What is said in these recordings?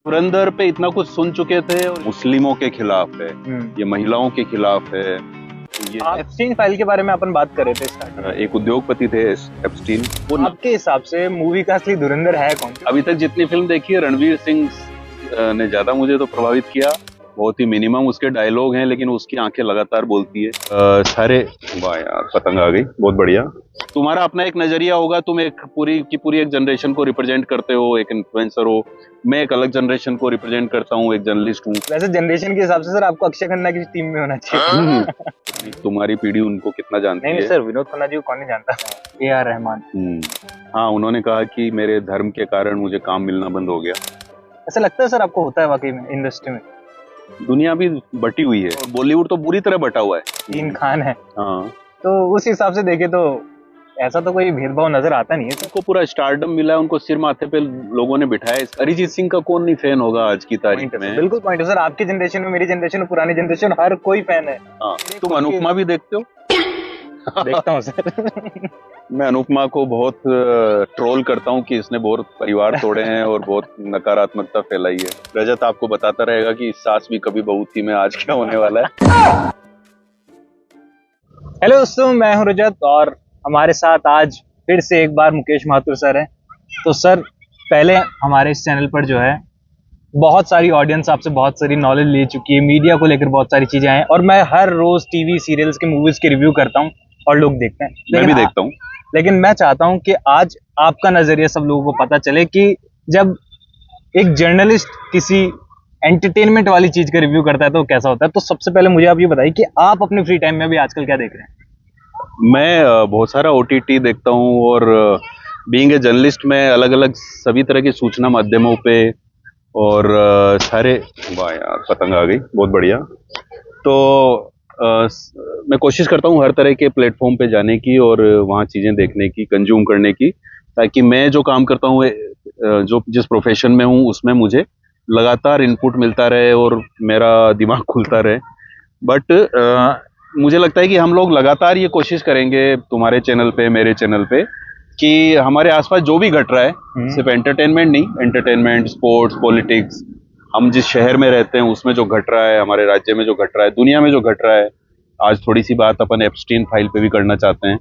धुरंधर पे इतना कुछ सुन चुके थे और मुस्लिमों के खिलाफ है, ये महिलाओं के खिलाफ है। ये एप्स्टीन फाइल के बारे में अपन बात कर रहे थे स्टार्टिंग। एक उद्योगपति थे एप्स्टीन। वो आपके हिसाब से मूवी का असली धुरंधर है कौन? अभी तक जितनी फिल्म देखी है रणवीर सिंह ने ज्यादा मुझे तो प्रभावित किया। बहुत ही मिनिमम उसके डायलॉग हैं, लेकिन उसकी आंखें लगातार बोलती है। सारे वाह यार, पतंग आ गई, बहुत बढ़िया। तुम्हारा अपना एक नजरिया होगा, तुम एक पूरी की पूरी एक जनरेशन को रिप्रेजेंट करते हो, एक इन्फ्लुएंसर हो। मैं एक अलग जनरेशन को रिप्रेजेंट करता हूँ, एक जर्नलिस्ट हूँ। वैसे जनरेशन के हिसाब से सर आपको अक्षय खन्ना की टीम में होना चाहिए। तुम्हारी पीढ़ी उनको कितना जानती नहीं है? सर, विनोद खन्ना जी को कौन नहीं जानता। AR रहमान। हाँ, उन्होंने कहा कि मेरे धर्म के कारण मुझे काम मिलना बंद हो गया। ऐसा लगता है सर आपको होता है वाकई में इंडस्ट्री में? दुनिया भी बटी हुई है और बॉलीवुड तो बुरी तरह बटा हुआ है। तीन खान है, हाँ, तो उस हिसाब से देखे तो ऐसा तो कोई भेदभाव नजर आता नहीं है। उनको पूरा स्टारडम मिला है, उनको सिर माथे पे लोगों ने बिठाया। अरिजीत सिंह का कौन नहीं फैन होगा आज की तारीख में? बिल्कुल पॉइंट है सर, आपकी जनरेशन में, मेरी जनरेशन में, पुरानी जनरेशन, हर कोई फैन है। हाँ, तुम अनुपमा भी देखते हो? देखता हूँ सर। मैं अनुपमा को बहुत ट्रोल करता हूँ कि इसने बहुत परिवार तोड़े हैं और बहुत नकारात्मकता फैलाई है। रजत आपको बताता रहेगा कि सास भी कभी बहू थी में आज क्या होने वाला है। हेलो दोस्तों, मैं हूं रजत और हमारे साथ आज फिर से एक बार मुकेश माथुर सर हैं। तो सर, पहले हमारे इस चैनल पर जो है बहुत सारी ऑडियंस आपसे बहुत सारी नॉलेज ले चुकी है, मीडिया को लेकर बहुत सारी चीजें हैं, और मैं हर रोज टीवी सीरियल्स के मूवीज के रिव्यू करता हूँ और लोग देखते हैं। मैं भी देखता हूँ, लेकिन मैं चाहता हूं कि आज आपका नजरिया सब लोगों को पता चले कि जब एक जर्नलिस्ट किसी एंटरटेनमेंट वाली चीज का रिव्यू करता है तो कैसा होता है। तो सबसे पहले मुझे आप ये बताइए कि आप अपने फ्री टाइम में भी आजकल क्या देख रहे हैं? मैं बहुत सारा OTT देखता हूँ और बीइंग ए जर्नलिस्ट मैं अलग अलग सभी तरह के सूचना माध्यमों पे और सारे वाह यार, पतंग आ गई, बहुत बढ़िया। तो मैं कोशिश करता हूँ हर तरह के प्लेटफॉर्म पे जाने की और वहाँ चीज़ें देखने की, कंज्यूम करने की, ताकि मैं जो काम करता हूँ, जो जिस प्रोफेशन में हूँ उसमें मुझे लगातार इनपुट मिलता रहे और मेरा दिमाग खुलता रहे। बट मुझे लगता है कि हम लोग लगातार ये कोशिश करेंगे, तुम्हारे चैनल पे, मेरे चैनल पे, कि हमारे आसपास जो भी घट रहा है, सिर्फ एंटरटेनमेंट नहीं, एंटरटेनमेंट, स्पोर्ट्स, पॉलिटिक्स, हम जिस शहर में रहते हैं उसमें जो घट रहा है, हमारे राज्य में जो घट रहा है, दुनिया में जो घट रहा है। आज थोड़ी सी बात अपन एप्स्टीन फाइल पे भी करना चाहते हैं,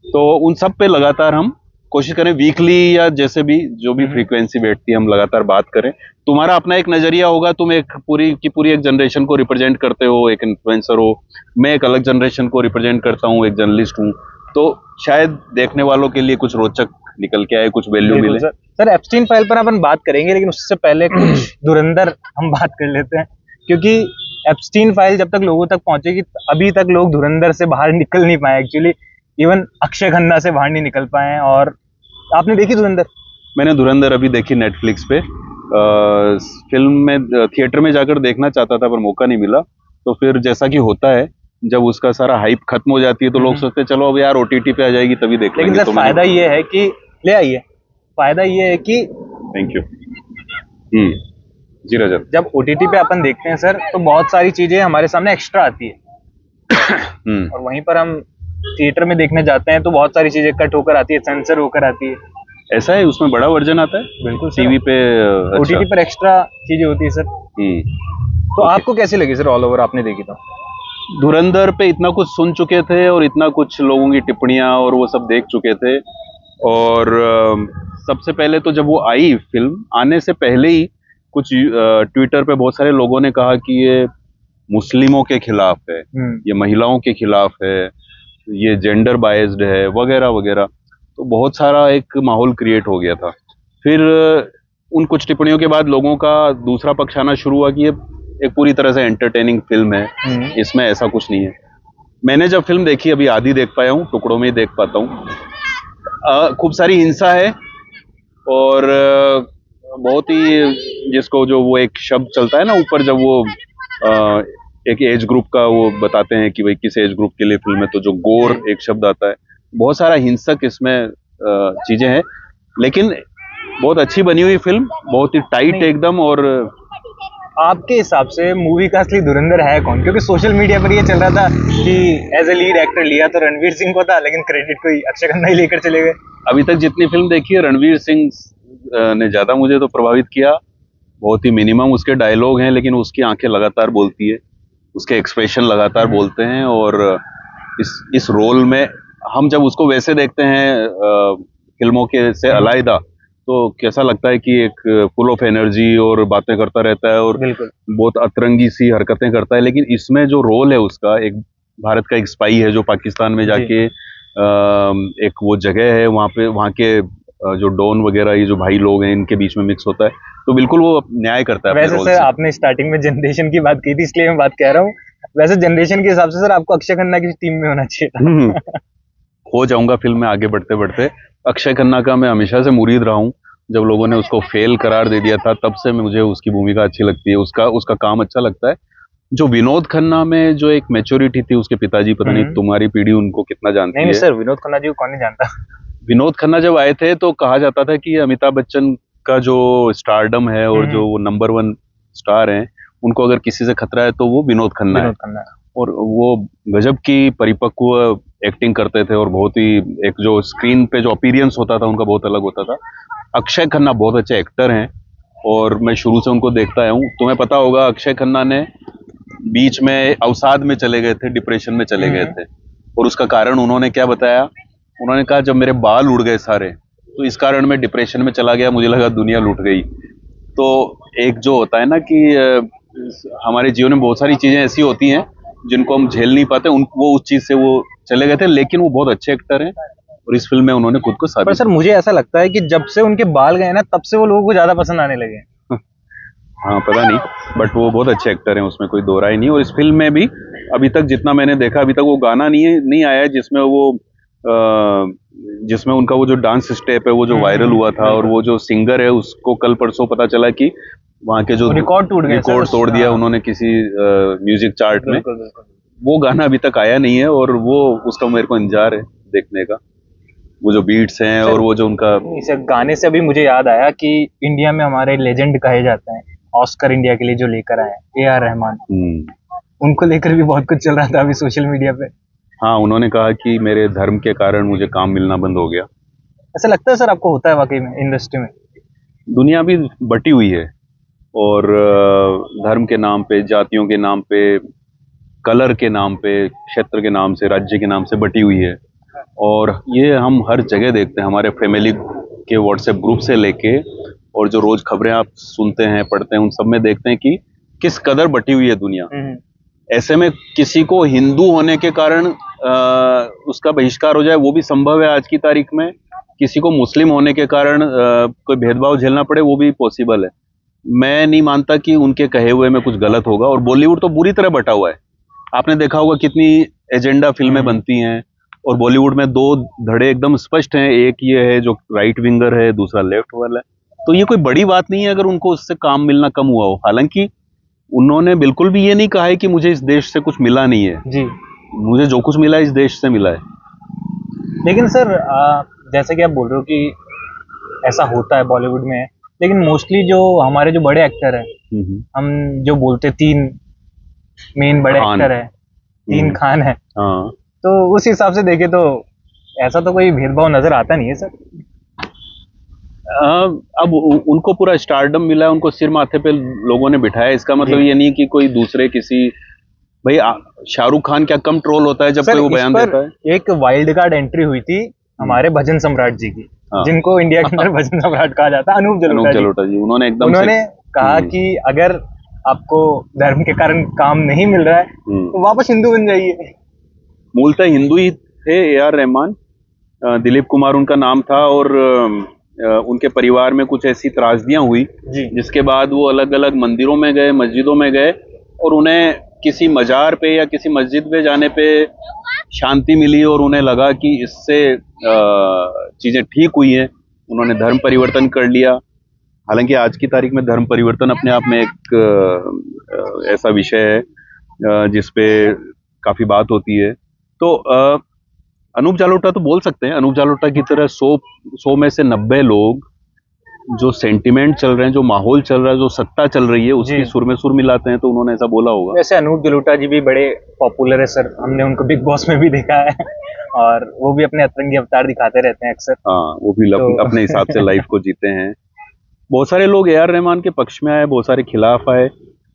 तो उन सब पे लगातार हम कोशिश करें, वीकली या जैसे भी जो भी फ्रीक्वेंसी बैठती है, हम लगातार बात करें। तुम्हारा अपना एक नजरिया होगा, तुम एक पूरी की पूरी एक जनरेशन को रिप्रेजेंट करते हो, एक इन्फ्लुएंसर हो। मैं एक अलग जनरेशन को रिप्रेजेंट करता हूँ, एक जर्नलिस्ट हूँ। तो शायद देखने वालों के लिए कुछ रोचक निकल के आए, कुछ वैल्यू मिले। सर, एप्स्टीन फाइल पर अपन बात करेंगे, लेकिन उससे पहले कुछ धुरंधर हम बात कर लेते हैं, क्योंकि एप्स्टीन फाइल जब तक लोगों तक पहुंचेगी, अभी तक लोग धुरंधर से बाहर निकल नहीं पाए। एक्चुअली इवन अक्षय खन्ना से बाहर नहीं निकल पाए हैं। और आपने देखी धुरंधर? मैंने धुरंधर अभी देखी नेटफ्लिक्स पे। फिल्म में थिएटर में जाकर देखना चाहता था पर मौका नहीं मिला। तो फिर जैसा कि होता है, जब उसका सारा हाइप खत्म हो जाती है तो लोग सोचते हैं चलो अब यार OTT पे आ जाएगी तभी देख लेंगे। लेकिन सर, फायदा ये है कि ले आइए, फायदा ये है कि थैंक यू। जी रजत, जब OTT पे अपन देखते हैं सर, तो बहुत सारी चीजें हमारे सामने एक्स्ट्रा आती है। और वहीं पर हम थिएटर में देखने जाते हैं तो बहुत सारी चीजें कट होकर आती है, सेंसर होकर आती है। ऐसा है? उसमें बड़ा वर्जन आता है? बिल्कुल टीवी पे। अच्छा। OTT पर एक्स्ट्रा चीजें होती है सर। तो आपको कैसी लगी सर ऑल ओवर, आपने देखी तो? धुरंधर पे इतना कुछ सुन चुके थे और इतना कुछ लोगों की टिप्पणियां और वो सब देख चुके थे। और सबसे पहले तो जब वो आई, फिल्म आने से पहले ही कुछ ट्विटर पे बहुत सारे लोगों ने कहा कि ये मुस्लिमों के खिलाफ है, ये महिलाओं के खिलाफ है, ये जेंडर बायस्ड है, वगैरह वगैरह। तो बहुत सारा एक माहौल क्रिएट हो गया था। फिर उन कुछ टिप्पणियों के बाद लोगों का दूसरा पक्ष आना शुरू हुआ कि ये एक पूरी तरह से एंटरटेनिंग फिल्म है, इसमें ऐसा कुछ नहीं है। मैंने जब फिल्म देखी, अभी आधी देख पाया हूँ, टुकड़ों में ही देख पाता हूँ। खूब सारी हिंसा है और बहुत ही, जिसको जो वो एक शब्द चलता है ना ऊपर, जब वो एक एज ग्रुप का वो बताते हैं कि भाई किस एज ग्रुप के लिए फिल्म है, तो जो गोर एक शब्द आता है, बहुत सारा हिंसक इसमें चीजें हैं। लेकिन बहुत अच्छी बनी हुई फिल्म, बहुत ही टाइट एकदम। और आपके हिसाब से मूवी का असली धुरंधर है कौन? क्योंकि सोशल मीडिया पर ये चल रहा था कि एज ए लीड एक्टर लिया तो रणवीर सिंह को था, लेकिन क्रेडिट कोई अक्षय खन्ना ही लेकर चले गए। अभी तक जितनी फिल्म देखी है रणवीर सिंह ने ज्यादा मुझे तो प्रभावित किया। बहुत ही मिनिमम उसके डायलॉग हैं, लेकिन उसकी आंखें लगातार बोलती है, उसके एक्सप्रेशन लगातार बोलते हैं। और इस रोल में हम जब उसको वैसे देखते हैं फिल्मों के से अलग, तो कैसा लगता है कि एक फुल ऑफ एनर्जी और बातें करता रहता है और बिल्कुल बहुत अतरंगी सी हरकतें करता है। लेकिन इसमें जो रोल है उसका, एक भारत का एक स्पाई है जो पाकिस्तान में जाके एक वो जगह है वहाँ पे, वहाँ के जो डॉन वगैरह ये जो भाई लोग हैं इनके बीच में मिक्स होता है, तो बिल्कुल वो न्याय करता है अपने वैसे रोल सर से। आपने स्टार्टिंग में जनरेशन की बात की थी, इसलिए मैं बात कह रहा हूँ। वैसे जनरेशन के हिसाब से सर आपको अक्षय खन्ना की टीम में होना चाहिए था। हो जाऊंगा फिल्म में आगे बढ़ते बढ़ते। अक्षय खन्ना का मैं हमेशा से मुरीद रहा हूँ। जब लोगों ने उसको फेल करार दे दिया था तब से मुझे उसकी भूमिका अच्छी लगती है, उसका उसका काम अच्छा लगता है। जो विनोद खन्ना में जो एक मैच्योरिटी थी, उसके पिताजी, पता नहीं तुम्हारी पीढ़ी उनको कितना जानती नहीं है। सर, विनोद खन्ना जी को कौन नहीं जानता। विनोद खन्ना जब आए थे तो कहा जाता था कि अमिताभ बच्चन का जो स्टारडम है और जो वो नंबर 1 स्टार हैं, उनको अगर किसी से खतरा है तो वो विनोद खन्ना है। विनोद खन्ना और वो गजब की परिपक्व एक्टिंग करते थे और बहुत ही, एक जो स्क्रीन पे जो अपीयरेंस होता था उनका बहुत अलग होता था। अक्षय खन्ना बहुत अच्छे एक्टर हैं और मैं शुरू से उनको देखता आया हूँ। तुम्हें पता होगा अक्षय खन्ना ने बीच में अवसाद में चले गए थे, डिप्रेशन में चले गए थे, और उसका कारण उन्होंने क्या बताया? उन्होंने कहा जब मेरे बाल उड़ गए सारे, तो इस कारण मैं डिप्रेशन में चला गया, मुझे लगा दुनिया लूट गई। तो एक जो होता है ना कि हमारे जीवन में बहुत सारी चीजें ऐसी होती हैं जिनको हम झेल नहीं पाते, उन वो उस चीज से वो चले गए थे। लेकिन वो बहुत अच्छे एक्टर हैं और इस फिल्म में उन्होंने खुद को पर साबित सर मुझे ऐसा लगता है कि जब से उनके बाल गए ना, तब से वो लोगों को ज्यादा पसंद आने लगे। हाँ पता नहीं, बट वो बहुत अच्छे एक्टर हैं, उसमें कोई दो राय नहीं। और इस फिल्म में भी अभी तक जितना मैंने देखा, अभी तक वो गाना नहीं आया है जिसमें वो जिसमें उनका वो जो डांस स्टेप है वो जो वायरल हुआ था, और वो जो सिंगर है उसको कल परसों पता चला कि वहाँ के जो रिकॉर्ड टूट गया, रिकॉर्ड तोड़ दिया उन्होंने किसी म्यूजिक चार्ट में। बिल्कुल बिल्कुल। वो गाना अभी तक आया नहीं है और वो उसका मेरे को इंतजार है देखने का, वो जो बीट्स हैं और वो जो उनका। इस गाने से अभी मुझे याद आया कि इंडिया में हमारे लेजेंड कहे जाते हैं, ऑस्कर इंडिया के लिए जो लेकर आए हैं AR रहमान, उनको लेकर भी बहुत कुछ चल रहा था अभी सोशल मीडिया पे। हाँ, उन्होंने कहा कि मेरे धर्म के कारण मुझे काम मिलना बंद हो गया। ऐसा लगता है सर आपको होता है वाकई में इंडस्ट्री में? दुनिया भी बटी हुई है और धर्म के नाम पे, जातियों के नाम पे, कलर के नाम पे, क्षेत्र के नाम से, राज्य के नाम से बटी हुई है। और ये हम हर जगह देखते हैं, हमारे फैमिली के व्हाट्सएप ग्रुप से लेके, और जो रोज खबरें आप सुनते हैं पढ़ते हैं उन सब में देखते हैं कि किस कदर बटी हुई है दुनिया। ऐसे में किसी को हिंदू होने के कारण उसका बहिष्कार हो जाए वो भी संभव है आज की तारीख में। किसी को मुस्लिम होने के कारण कोई भेदभाव झेलना पड़े वो भी पॉसिबल है। मैं नहीं मानता कि उनके कहे हुए में कुछ गलत होगा। और बॉलीवुड तो बुरी तरह बटा हुआ है, आपने देखा होगा कितनी एजेंडा फिल्में बनती हैं, और बॉलीवुड में दो धड़े एकदम स्पष्ट हैं, एक ये है जो राइट विंगर है, दूसरा लेफ्ट वाला है। तो ये कोई बड़ी बात नहीं है अगर उनको उससे काम मिलना कम हुआ हो। हालांकि उन्होंने बिल्कुल भी ये नहीं कहा है कि मुझे इस देश से कुछ मिला नहीं है जी, मुझे जो कुछ मिला है इस देश से मिला है। लेकिन सर जैसे कि आप बोल रहे हो कि ऐसा होता है बॉलीवुड में, लेकिन मोस्टली जो हमारे जो बड़े एक्टर हैं, हम जो बोलते 3 मेन बड़े एक्टर हैं, 3 खान है, हाँ, तो उस हिसाब से देखे तो ऐसा तो कोई भेदभाव नजर आता नहीं है सर। अब उनको पूरा स्टारडम मिला है, उनको सिर माथे पे लोगों ने बिठाया। इसका मतलब ये नहीं कि कोई दूसरे किसी, भाई शाहरुख खान क्या कम ट्रोल होता है जब कोई वो बयान देता है। एक वाइल्ड कार्ड एंट्री हुई थी हमारे भजन सम्राट जी की, जिनको इंडिया के अंदर भजन सम्राट कहा जाता है, अनूप जलोटा जी। उन्होंने कहा कि अगर आपको धर्म के कारण काम नहीं मिल रहा है तो वापस हिंदू बन जाइए। मूलतः हिंदू ही थे AR रहमान, दिलीप कुमार उनका नाम था, और उनके परिवार में कुछ ऐसी त्रासदियां हुई जिसके बाद वो अलग अलग मंदिरों में गए, मस्जिदों में गए, और उन्हें किसी मजार पे या किसी मस्जिद पे जाने पे शांति मिली और उन्हें लगा कि इससे चीजें ठीक हुई हैं। उन्होंने धर्म परिवर्तन कर लिया। हालांकि आज की तारीख में धर्म परिवर्तन अपने आप में एक ऐसा विषय है जिसपे काफी बात होती है। तो अनूप जालोटा तो बोल सकते हैं, अनूप जालोटा की तरह 100 में से 90 लोग जो सेंटिमेंट चल रहे हैं, जो माहौल चल रहा है, जो सत्ता चल रही है, उसकी सुर में सुर मिलाते हैं, तो उन्होंने ऐसा बोला होगा। वैसे अनूप जलोटा जी भी बड़े पॉपुलर है सर, हमने उनको बिग बॉस में भी देखा है और वो भी अपने अतरंगी अवतार दिखाते रहते हैं अक्सर। हाँ, वो भी अपने हिसाब से लाइफ को जीते हैं। बहुत सारे लोग ए आर रहमान के पक्ष में आए, बहुत सारे खिलाफ आए,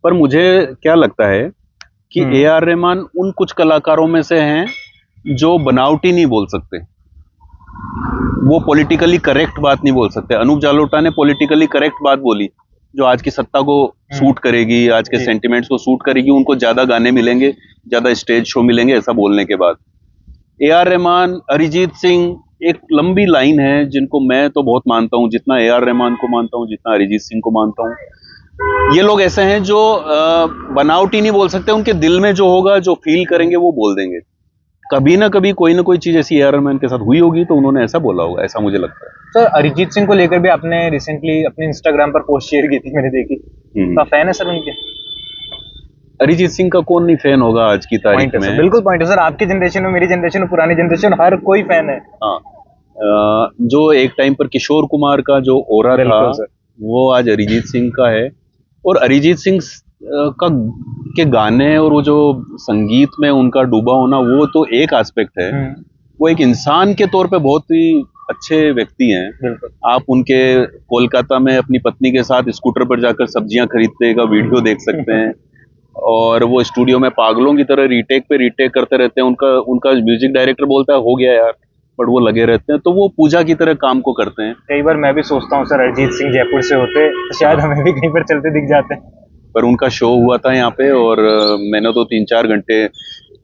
पर मुझे क्या लगता है कि ए आर रहमान उन कुछ कलाकारों में से हैं जो बनावटी नहीं बोल सकते, वो पॉलिटिकली करेक्ट बात नहीं बोल सकते। अनूप जालोटा ने पॉलिटिकली करेक्ट बात बोली जो आज की सत्ता को सूट करेगी, आज के सेंटिमेंट्स को सूट करेगी। उनको ज्यादा गाने मिलेंगे, ज्यादा स्टेज शो मिलेंगे ऐसा बोलने के बाद। ए आर रहमान, अरिजीत सिंह, एक लंबी लाइन है जिनको मैं तो बहुत मानता हूं, जितना ए आर रहमान को मानता हूं, जितना अरिजीत सिंह को मानता हूं। ये लोग ऐसे हैं जो बनावटी नहीं बोल सकते, उनके दिल में जो होगा, जो फील करेंगे वो बोल देंगे। कभी ना कभी कोई ना कोई चीज ऐसी ए आर रहमान के साथ हुई होगी तो उन्होंने ऐसा बोला होगा, ऐसा मुझे लगता है। सर अरिजीत सिंह को लेकर भी आपने रिसेंटली अपने इंस्टाग्राम पर पोस्ट शेयर की थी, मैंने देखी। तो फैन है सर उनके? अरिजीत सिंह का कौन नहीं फैन होगा आज की तारीख में। बिल्कुल पॉइंट है सर, आपकी जनरेशन में, मेरी जनरेशन में, पुरानी जनरेशन, हर कोई फैन है। हाँ, जो एक टाइम पर किशोर कुमार का जो ओरा था वो आज अरिजीत सिंह का है। और अरिजीत सिंह का के गाने और वो जो संगीत में उनका डूबा होना वो तो एक एस्पेक्ट है, वो एक इंसान के तौर पे बहुत ही अच्छे व्यक्ति हैं। आप उनके कोलकाता में अपनी पत्नी के साथ स्कूटर पर जाकर सब्जियां खरीदते का वीडियो देख सकते हैं और वो स्टूडियो में पागलों की तरह रीटेक पे रीटेक करते रहते हैं। उनका म्यूजिक डायरेक्टर बोलता है हो गया यार, बट वो लगे रहते हैं, तो वो पूजा की तरह काम को करते हैं। कई बार मैं भी सोचता हूँ सर अरिजीत सिंह जयपुर से होते तो शायद हमें भी कहीं पर चलते दिख जाते हैं। पर उनका शो हुआ था यहाँ पे और मैंने तो 3-4 घंटे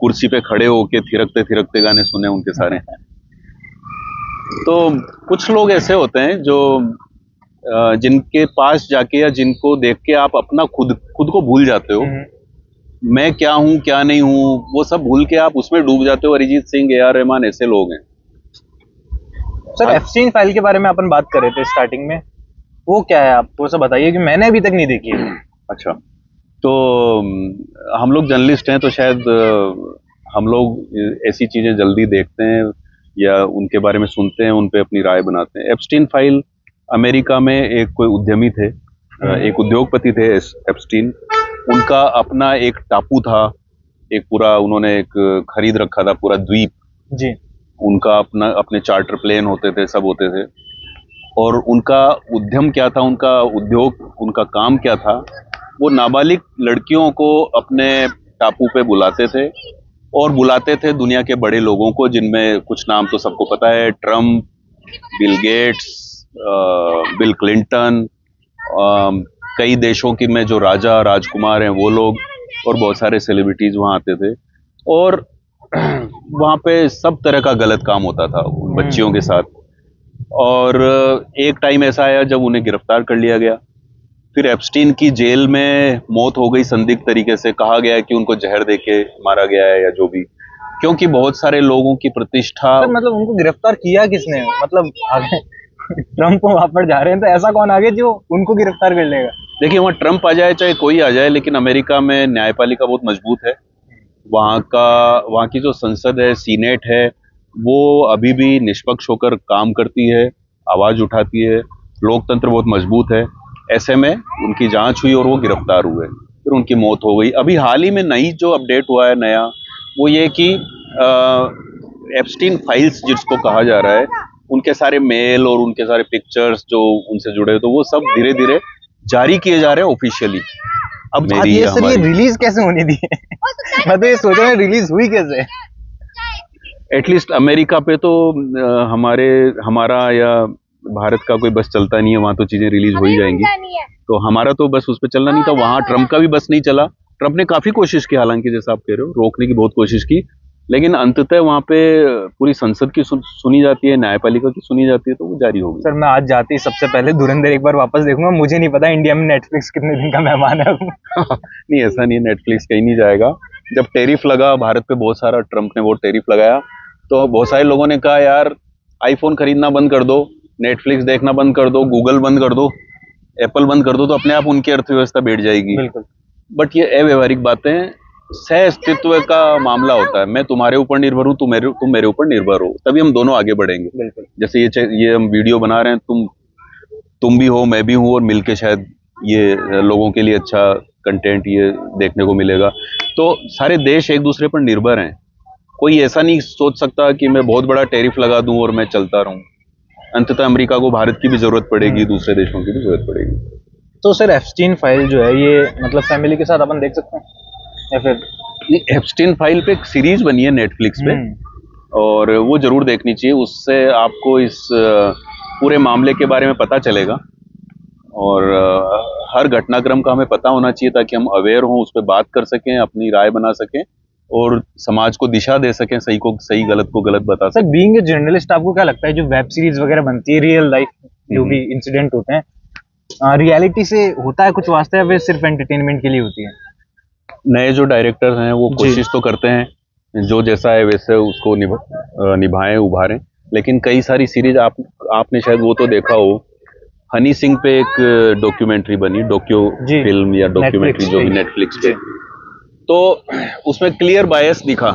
कुर्सी पे खड़े होके थिरकते थिरकते गाने सुने उनके सारे। तो कुछ लोग ऐसे होते हैं जो जिनके पास जाके या जिनको देख के आप अपना खुद को भूल जाते हो, मैं क्या हूँ क्या नहीं हूँ वो सब भूल के आप उसमें डूब जाते हो। अरिजीत सिंह, ए आर रहमान ऐसे लोग हैं। सर एप्स्टीन फाइल के बारे में अपन बात कर रहे थे स्टार्टिंग में, वो क्या है आप थोड़ा सा बताइए कि मैंने अभी तक नहीं देखी है। अच्छा, तो हम लोग जर्नलिस्ट हैं तो शायद हम लोग ऐसी चीजें जल्दी देखते हैं या उनके बारे में सुनते हैं, उन पे अपनी राय बनाते हैं। एप्स्टीन फाइल अमेरिका में एक कोई उद्यमी थे, एक उद्योगपति थे एप्स्टीन। उनका अपना एक टापू था, एक पूरा उन्होंने एक खरीद रखा था पूरा द्वीप जी। उनका अपने चार्टर प्लेन होते थे, सब होते थे। और उनका उद्यम क्या था, उनका उद्योग, उनका काम क्या था, वो नाबालिग लड़कियों को अपने टापू पे बुलाते थे और बुलाते थे दुनिया के बड़े लोगों को, जिनमें कुछ नाम तो सबको पता है, Trump, Bill Gates, bill Clinton, कई देशों की में जो राजा राजकुमार हैं वो लोग, और बहुत सारे सेलिब्रिटीज वहाँ आते थे। और वहाँ पे सब तरह का गलत काम होता था उन बच्चियों के साथ। और एक टाइम ऐसा आया जब उन्हें गिरफ्तार कर लिया गया। फिर एप्स्टीन की जेल में मौत हो गई संदिग्ध तरीके से, कहा गया है कि उनको जहर देके मारा गया है या जो भी, क्योंकि बहुत सारे लोगों की प्रतिष्ठा। मतलब उनको गिरफ्तार किया किसने? मतलब आगे ट्रम्प वहां पर जा रहे हैं तो ऐसा कौन आगे जो उनको गिरफ्तार कर लेगा? देखिए, वहाँ ट्रम्प आ जाए चाहे कोई आ जाए, लेकिन अमेरिका में न्यायपालिका बहुत मजबूत है। वहाँ की जो संसद है, सीनेट है, वो अभी भी निष्पक्ष होकर काम करती है, आवाज उठाती है, लोकतंत्र बहुत मजबूत है। ऐसे में उनकी जांच हुई और वो गिरफ्तार हुए, फिर उनकी मौत हो गई। अभी हाल ही में नई जो अपडेट हुआ है नया, वो ये कि एप्स्टीन फाइल्स जिसको कहा जा रहा है, उनके सारे मेल और उनके सारे पिक्चर्स जो उनसे जुड़े, तो वो सब धीरे धीरे जारी किए जा रहे हैं ऑफिशियली। अब ये सर ये रिलीज कैसे होने दी है? मैं तो ये सोच रहा हूँ रिलीज हुई कैसे? एटलीस्ट अमेरिका पे तो हमारा या भारत का कोई बस चलता नहीं है, वहां तो चीजें रिलीज हो ही जाएंगी। तो हमारा तो बस उस पर चलना नहीं था, वहां ट्रम्प का भी बस नहीं चला। ट्रम्प ने काफी कोशिश की, हालांकि जैसा आप कह रहे हो, रोकने की बहुत कोशिश की, लेकिन अंततः वहां पे पूरी संसद की सुनी जाती है, न्यायपालिका की सुनी जाती है, तो वो जारी होगी। सर मैं आज जाते ही सबसे पहले धुरंधर एक बार वापस देखूंगा। मुझे नहीं पता इंडिया में नेटफ्लिक्स कितने दिन का मेहमान है। नहीं, ऐसा नहीं है, नेटफ्लिक्स कहीं नहीं जाएगा। जब टैरिफ लगा भारत पे बहुत सारा, ट्रम्प ने वो टैरिफ लगाया, तो बहुत सारे लोगों ने कहा यार आईफोन खरीदना बंद कर दो, नेटफ्लिक्स देखना बंद कर दो, गूगल बंद कर दो, एप्पल बंद कर दो, तो अपने आप उनकी अर्थव्यवस्था बैठ जाएगी। बिल्कुल। बट ये अव्यवहारिक बातें, सह अस्तित्व का मामला होता है। मैं तुम्हारे ऊपर निर्भर हूँ, तुम मेरे ऊपर निर्भर हो, तभी हम दोनों आगे बढ़ेंगे। बिल्कुल। जैसे ये हम वीडियो बना रहे हैं, तुम भी हो, मैं भी हूँ, और मिलके शायद ये लोगों के लिए अच्छा कंटेंट ये देखने को मिलेगा। तो सारे देश एक दूसरे पर निर्भर हैं। कोई ऐसा नहीं सोच सकता कि मैं बहुत बड़ा टैरिफ लगा दूं और मैं चलता रहूं। अंततः अमेरिका को भारत की भी जरूरत पड़ेगी, दूसरे देशों की भी जरूरत पड़ेगी। तो सर एप्स्टीन फाइल जो है ये मतलब फैमिली के साथ अपन देख सकते हैं या फिर? एप्स्टीन फाइल पे एक सीरीज बनी है नेटफ्लिक्स पे, और वो जरूर देखनी चाहिए। उससे आपको इस पूरे मामले के बारे में पता चलेगा, और हर घटनाक्रम का हमें पता होना चाहिए ताकि हम अवेयर हों, उस पर बात कर सकें, अपनी राय बना सकें और समाज को दिशा दे सकें, सही को सही, गलत को गलत बता सर सकें। बीइंग ए जर्नलिस्ट आपको क्या लगता है जो वेब सीरीज वगैरह बनती है, रियल लाइफ जो भी इंसिडेंट होते हैं, रियलिटी से होता है कुछ वास्ता है, फिर सिर्फ एंटरटेनमेंट के लिए होती है? नए जो डायरेक्टर हैं वो जी। कोशिश तो करते हैं जो जैसा है वैसे उसको निभाएं, उभारें, लेकिन कई सारी सीरीज आपने शायद वो तो देखा हो, हनी सिंह पे एक डॉक्यूमेंट्री बनी, जी। फिल्म या डॉक्यूमेंट्री Netflix जो भी पे। नेटफ्लिक्स पे, तो उसमें क्लियर बायस दिखा,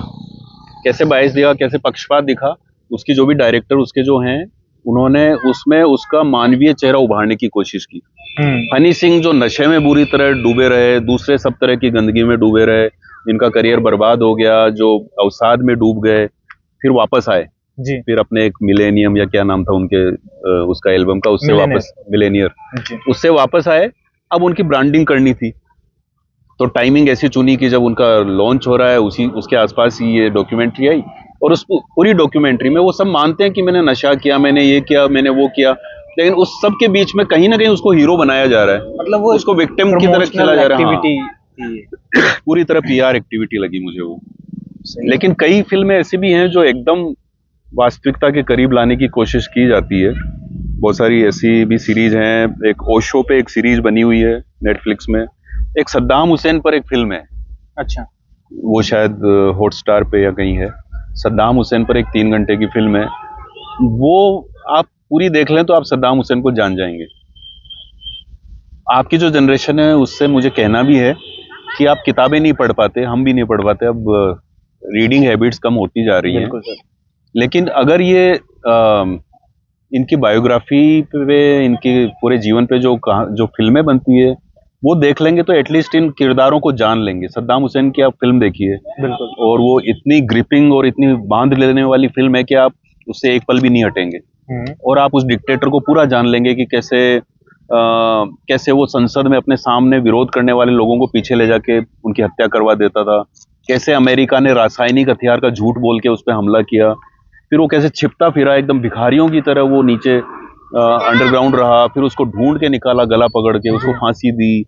कैसे बायस दिखा, कैसे पक्षपात दिखा। उसकी जो भी डायरेक्टर उसके जो हैं, उन्होंने उसमें उसका मानवीय चेहरा उभारने की कोशिश की। हनी सिंह जो नशे में बुरी तरह डूबे रहे, दूसरे सब तरह की गंदगी में डूबे रहे, जिनका करियर बर्बाद हो गया, जो अवसाद में डूब गए, फिर वापस आए, जी। फिर अपने एक मिलेनियम या क्या नाम था उनके उसका एल्बम का, उससे वापस मिलेनियर, उससे वापस आए। अब उनकी ब्रांडिंग करनी थी, तो टाइमिंग ऐसी चुनी कि जब उनका लॉन्च हो रहा है उसके आसपास ही ये डॉक्यूमेंट्री आई। और उस पूरी डॉक्यूमेंट्री में वो सब मानते हैं कि मैंने नशा किया, मैंने ये किया, मैंने वो किया, लेकिन उस सब के बीच में कहीं ना कहीं उसको हीरो बनाया जा रहा है, मतलब वो उसको विक्टिम की तरह खेला जा रहा है। एक्टिविटी पूरी तरह पीआर एक्टिविटी लगी मुझे वो। लेकिन कई फिल्में ऐसी भी हैं जो एकदम वास्तविकता के करीब लाने की कोशिश की जाती है। बहुत सारी ऐसी भी सीरीज हैं। एक ओशो पे एक सीरीज बनी हुई है नेटफ्लिक्स में, एक सद्दाम हुसैन पर एक फिल्म है। अच्छा। वो शायद हॉटस्टार पे या कहीं है। सद्दाम हुसैन पर एक 3 घंटे की फिल्म है, वो आप पूरी देख लें तो आप सद्दाम हुसैन को जान जाएंगे। आपकी जो जनरेशन है उससे मुझे कहना भी है कि आप किताबें नहीं पढ़ पाते, हम भी नहीं पढ़ पाते, अब रीडिंग हैबिट्स कम होती जा रही हैं। लेकिन अगर ये इनकी बायोग्राफी पे, इनके पूरे जीवन पे जो फिल्में बनती है वो देख लेंगे तो एटलीस्ट इन किरदारों को जान लेंगे। सद्दाम हुसैन की आप फिल्म देखिए, और वो इतनी ग्रिपिंग और इतनी बांध लेने वाली फिल्म है कि आप उससे एक पल भी नहीं हटेंगे, और आप उस डिक्टेटर को पूरा जान लेंगे कि कैसे वो संसद में अपने सामने विरोध करने वाले लोगों को पीछे ले जाके उनकी हत्या करवा देता था, कैसे अमेरिका ने रासायनिक हथियार का झूठ बोल के उस पर हमला किया, फिर वो कैसे छिपता फिरा एकदम भिखारियों की तरह वो नीचे अंडरग्राउंड रहा, फिर उसको ढूंढ के निकाला गला पकड़ के, उसको फांसी दी।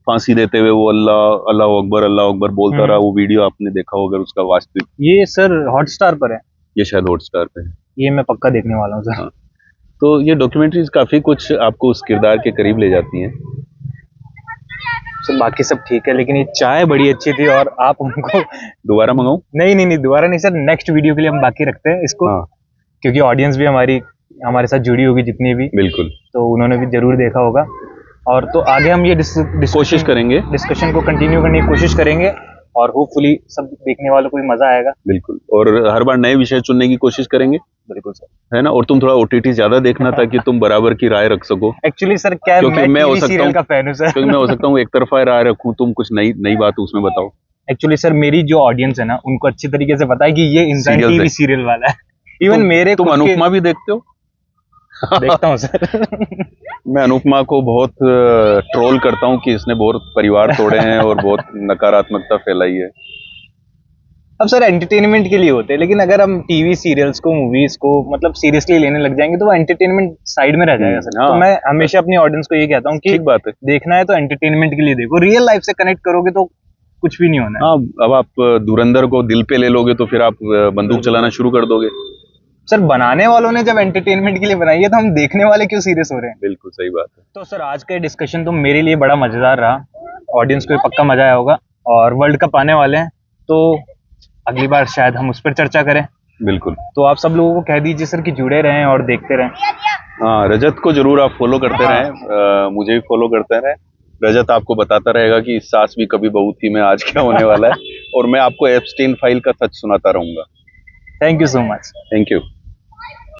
फांसी देते हुए वो अल्लाह अकबर बोलता रहा। वो वीडियो आपने देखा होगा उसका वास्तविक। ये सर हॉटस्टार पर है? ये शायद हॉटस्टार पे है। ये मैं पक्का देखने वाला हूँ सर। हाँ। तो ये डॉक्यूमेंट्रीज काफी कुछ आपको उस किरदार के करीब ले जाती हैं। सर बाकी सब ठीक है, लेकिन ये चाय बड़ी अच्छी थी, और आप हमको दोबारा मंगाऊं? नहीं दोबारा नहीं सर, नेक्स्ट वीडियो के लिए हम बाकी रखते हैं इसको। हाँ। क्योंकि ऑडियंस भी हमारे साथ जुड़ी होगी जितनी भी, बिल्कुल, तो उन्होंने भी जरूर देखा होगा। और तो आगे हम ये कोशिश करेंगे, डिस्कशन को कंटिन्यू करने की कोशिश करेंगे, और होपफुली सब देखने वालों को भी मजा आएगा। बिल्कुल, और हर बार नए विषय चुनने की कोशिश करेंगे। बिल्कुल सर, है ना। और तुम थोड़ा ओटीटी ज्यादा देखना ताकि तुम बराबर की राय रख सको। एक्चुअली सर क्या है, क्योंकि मैं हो सकता सीरियल का फैन हूं सर। क्योंकि मैं हो सकता हूँ एक तरफा राय रखूं, तुम कुछ नई बात उसमें बताओ। एक्चुअली सर मेरी जो ऑडियंस है ना, उनको अच्छी तरीके से पता है कि ये इंसान Serial टीवी सीरियल वाला है। इवन मेरे तुम अनुपमा भी देखते हो? देखता हूँ सर। मैं अनुपमा को बहुत ट्रोल करता हूँ कि इसने बहुत परिवार तोड़े हैं और बहुत नकारात्मकता फैलाई है। अब सर एंटरटेनमेंट के लिए होते हैं, लेकिन अगर हम टीवी सीरियल्स को, मूवीज को मतलब सीरियसली लेने लग जाएंगे तो वो एंटरटेनमेंट साइड में रह जाएगा सर। हाँ। तो मैं हमेशा अपनी ऑडियंस को ये कहता हूँ कि ठीक बात है, देखना है तो एंटरटेनमेंट के लिए देखो, रियल लाइफ से कनेक्ट करोगे तो कुछ भी नहीं होना है। हाँ, अब आप धुरंधर को दिल पे ले लोगे तो फिर आप बंदूक चलाना शुरू कर दोगे। सर बनाने वालों ने जब एंटरटेनमेंट के लिए बनाई है तो हम देखने वाले क्यों सीरियस हो रहे हैं? बिल्कुल सही बात है। तो सर आज का डिस्कशन तो मेरे लिए बड़ा मजेदार रहा, ऑडियंस को पक्का मजा आया होगा, और वर्ल्ड कप आने वाले हैं तो अगली बार शायद हम उस पर चर्चा करें। बिल्कुल। तो आप सब लोगों को कह दीजिए सर कि जुड़े रहें और देखते रहें। हाँ, रजत को जरूर आप फॉलो करते रहें, मुझे भी फॉलो करते रहें। रजत आपको बताता रहेगा कि सास भी कभी बहू थी में आज क्या होने वाला है, और मैं आपको एप्स्टीन फाइल का सच सुनाता रहूंगा। Thank you so much. Thank you.